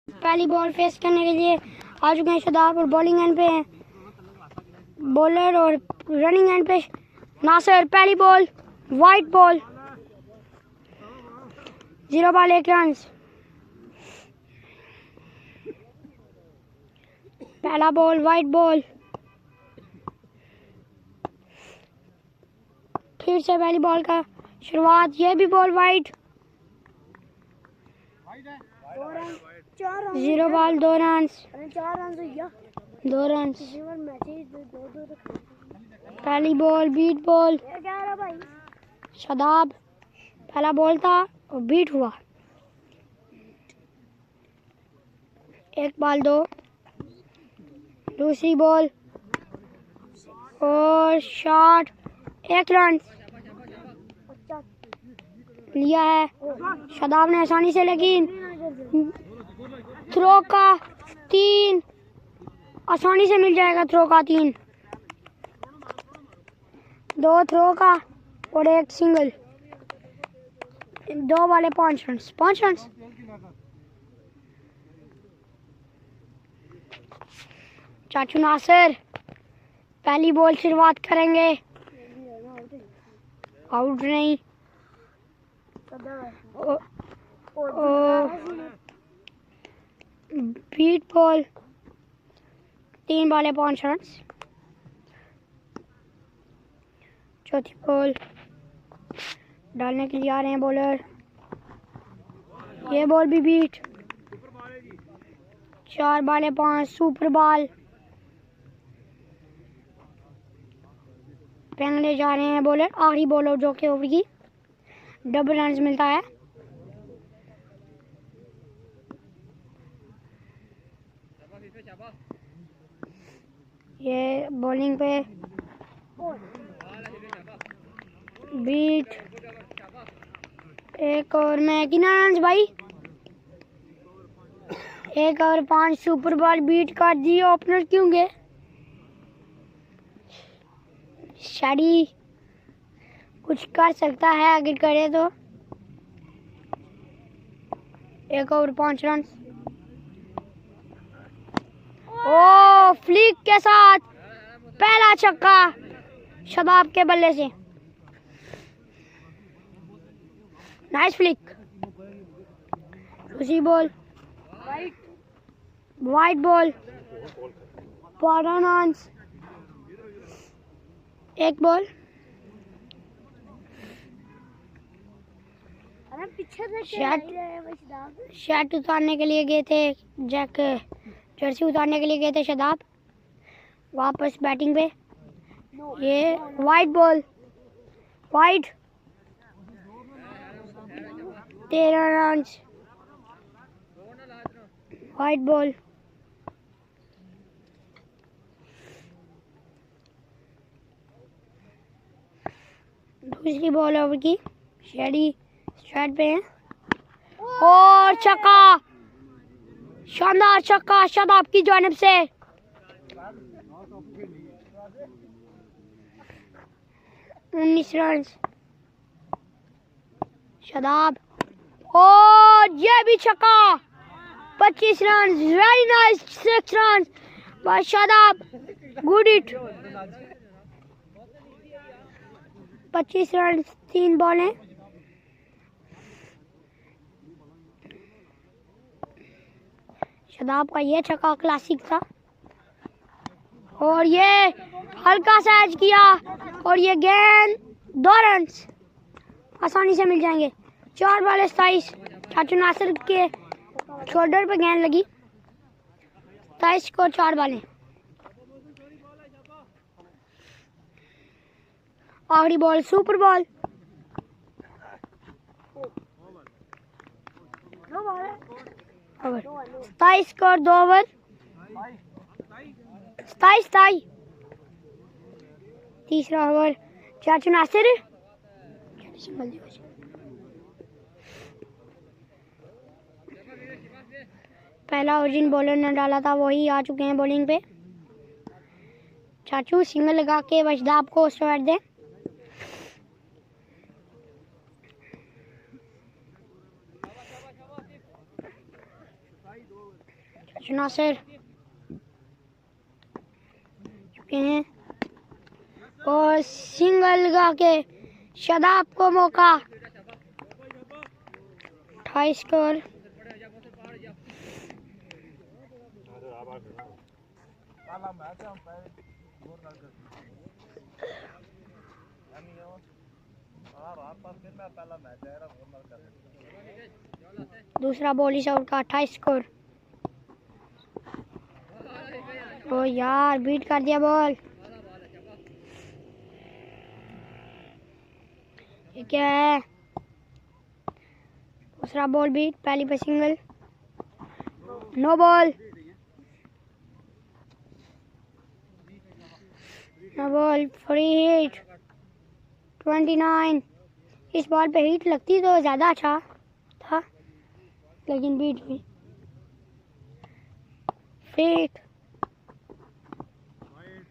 पहली ball face करने के लिए आ चुके हैं शादाब और बॉलिंग एंड पे हैं बॉलर और रनिंग एंड पे नासिर। पहली ball white ball, 0 ball 1 run. पहला बॉल वाइट बॉल, फिर से पहली बॉल का शुरुआत, ये भी ball white, 0 ball 2 run, 2 run. पहली बॉल बीट बॉल, शादाब पहला बॉल था और बीट हुआ, 1 बॉल 2। दूसरी बॉल और शॉट, 1 रन लिया है शादाब ने आसानी से, लेकिन थ्रो का 3 आसानी से मिल जाएगा, थ्रो का 3, 2 थ्रो का और 1 सिंगल, 2 वाले 5 रन, 5 रन। चाचू नासिर पहली बॉल शुरुआत करेंगे, आउट नहीं, बीट बॉल, 3 बॉल 5 रन। चौथी बॉल डालने के लिए आ रहे हैं बॉलर, ये बॉल भी बीट, 4 बॉल 5, सुपर बॉल। फेंकने जा रहे हैं बॉलर, आखिरी बॉलर जो कि ओवर की डबल रन मिलता है। ये बॉलिंग पे बीट, 1 ओवर में कितना रन भाई, 1 ओवर 5 सुपर बॉल बीट कर दी। ओपनर क्यों गए, शादी कुछ कर सकता है अगर करे तो। 1 ओवर 5 रन, ओ फ्लिक के साथ पहला छक्का शादाब के बल्ले से, नाइस फ्लिक। दूसरी ball white ball, 12 run, 1 ball. Shirt उतारने के लिए गए थे, जर्सी उतारने के लिए गए थे शादाब, वापस बैटिंग पे। ये white ball, white, 13 run, white ball. दूसरी बॉल ओवर की, शेडी स्ट्राइक पे है और छक्का, शानदार छक्का शादाब की जानिब से। 19 रन शादाब, और ये भी छक्का, 25 run, very nice, 6 run by Shadab, good hit. 25 run 3 बॉलें। शादाब का ये छक्का क्लासिक था, और ये हल्का सा एज किया, और ये गेंद 2 रन आसानी से मिल जाएंगे। 4 बॉल 27, चाचू नासिर के शोल्डर पे गेंद लगी, 27 को 4 बॉलें। आखिरी बॉल सुपर बॉल, 27 को 2 ओवर, 27। तीसरा ओवर चाचू नासिर, पहला ओवर जिन बॉलर ने डाला था वही आ चुके हैं बॉलिंग पे। चाचू सिंगल लगा के वशदाब को स्टार्ट दें। नासिर चुके हैं और सिंगल लगा के शादाब को मौका। 28 स्कोर। दूसरा बॉल इस ओवर का 28 स्कोर। ओ यार बीट कर दिया बॉल। ये क्या है? दूसरा बॉल बीट, पहली पे single, no ball. No ball, free hit 29। इस बॉल पे हिट लगती तो ज़्यादा अच्छा था, लेकिन बीट हुई। Fit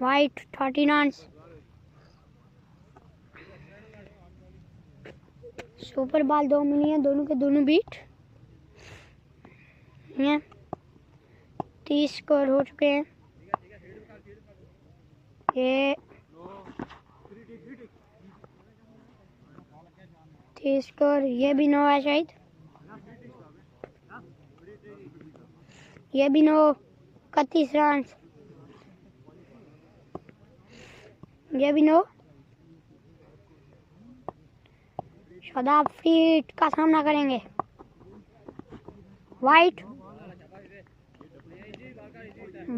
white 39। सुपर बॉल 2 मिली है, दोनों के दोनों बीट हैं। 30 स्कोर हो चुके हैं। ये 30 स्कोर। ये भी 9 है शायद, ये भी 9। 31 रन, ये भी 9। शादाब फीट का सामना करेंगे। वाइट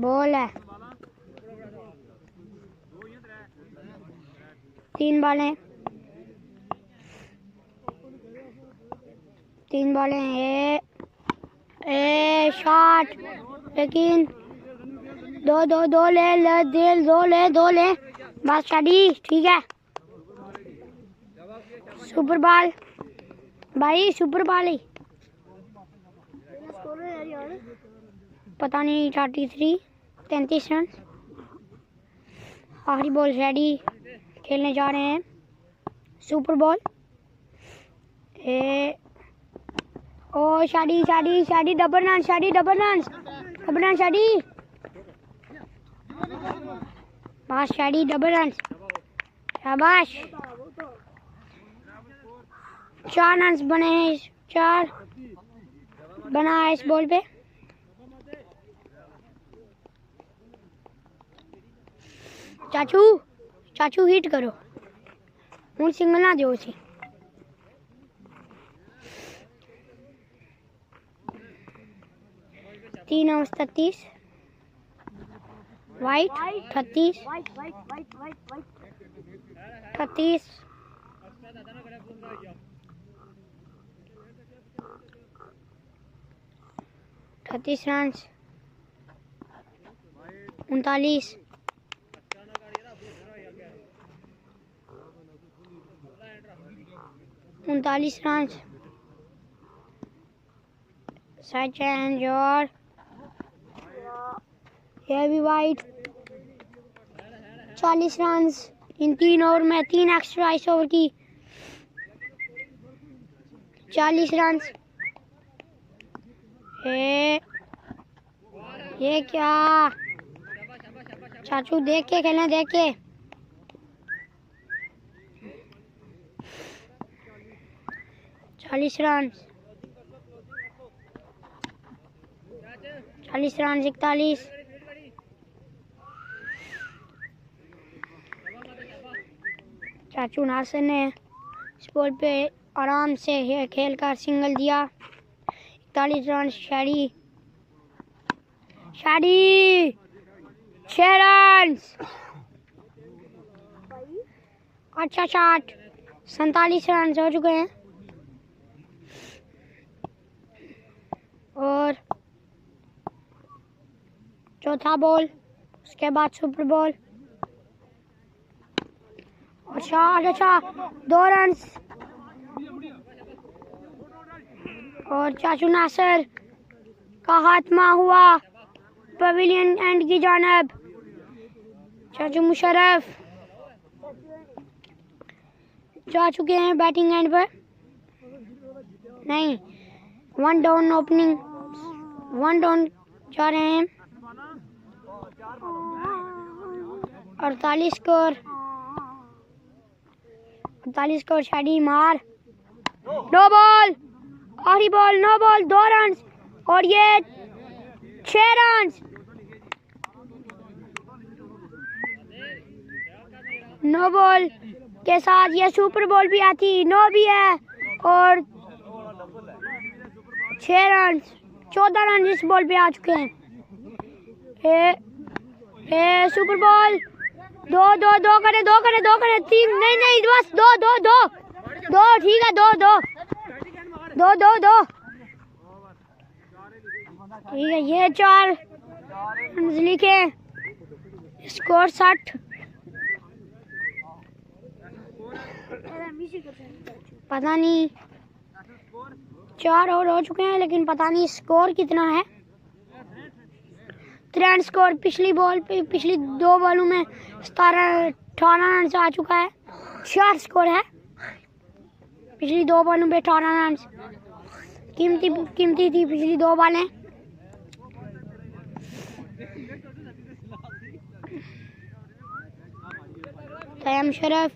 बॉल है। 3 बॉलें, 3 बॉलें। ए शॉट, लेकिन दो ले बस शादी। ठीक है, सुपर बॉल भाई, सुपर बॉल ही। पता नहीं 33 रन। आखिरी बॉल शैडी खेलने जा रहे हैं। Super ball. ओ शादी डबल रन, शादी बस शादी डबल रन। शाबाश। 4 रन बने हैं, 4 बना है इस बॉल पे। चाचू हिट करो, हूँ सिंगल ना दो उसे। तीन 33। वाइट 36। 38 रन। 39। 39 रन। सचिन और ये भी वाइट। 40 रन इन 3 ओवर में, 3 एक्स्ट्रा इस ओवर की। 40 रन। ये क्या? चाचू देख के खेलना, देख के। 40 रन। 40 रन 41। चाचू नासिर ने इस बॉल पे आराम से खेल कर सिंगल दिया। 41 रन। शादी 6 रन। अच्छा शॉट। 47 रन हो चुके हैं। और चौथा बॉल, उसके बाद सुपर बॉल और शॉट। अच्छा 2 रन। और चाचू नासिर का खात्मा हुआ पवेलियन एंड की जानब। चाचू मुशर्रफ जा चुके हैं बैटिंग एंड पर। नहीं, 1 डाउन ओपनिंग 1 डाउन जा रहे हैं। 48 स्कोर, 48 स्कोर। शादी मार, नो बॉल, आखिरी बॉल, नो बॉल, 2 रन और ये 6 रन। नो बॉल के साथ ये सुपर बॉल भी आती, नो भी है और 6 रन, 14 रन इस बॉल पे आ चुके हैं। सुपर बॉल, 2 करे 3, नहीं बस 2 ठीक है, 2 ठीक है। ये 4 रन लिखे, स्कोर 60। पता नहीं 4 और हो चुके हैं, लेकिन पता नहीं स्कोर कितना है। 3 स्कोर पिछली 2 बॉलों में 18 रन से आ चुका है। 4 स्कोर है पिछली 2 बॉलों पे 18 रन। कीमती थी पिछली 2 बॉलें। तैयम शरफ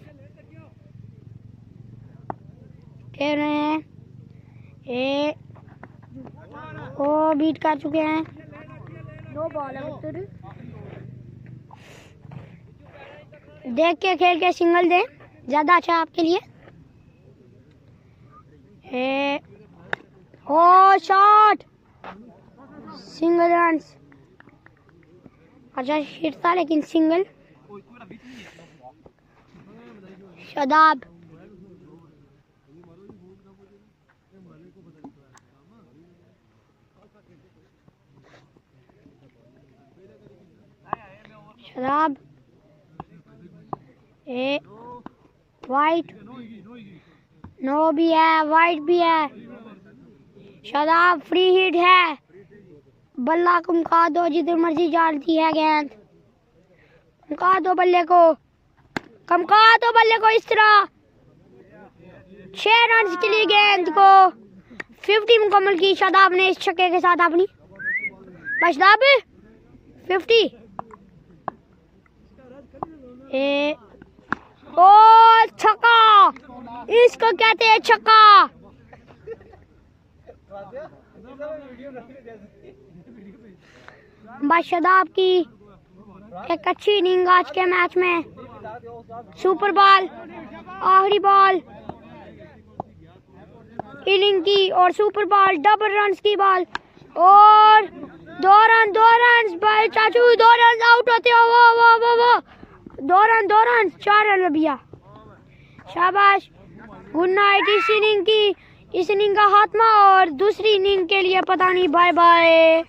खेल रहे हैं, वो बीट कर चुके हैं। 2 बॉल है, देख के खेल के सिंगल दें, ज्यादा अच्छा आपके लिए। Oh shot, single run. अच्छा हिट था लेकिन single. Shadab, Shadab, wide, no भी है, वाइट भी है। शादाब फ्री हिट है, बल्ला कमका दो, जिधर मर्जी जाती है गेंद। कमका दो बल्ले को, इस तरह 6 रन के लिए गेंद को 50 मुकम्मल की शादाब ने इस छक्के के साथ अपनी। शादाब 50। ओ छक्का, इसको कहते हैं छक्का। शादाब की एक अच्छी इनिंग आज के मैच में। सुपर बॉल, आखिरी बॉल इनिंग की और सुपर बॉल, डबल रन की बॉल और 2 रन चाचू, 2 रन आउट होते हो। वो 2 रन 4 रन भैया, शाबाश, गुड नाइट। इस इनिंग का खात्मा और दूसरी इनिंग के लिए पता नहीं, बाय बाय।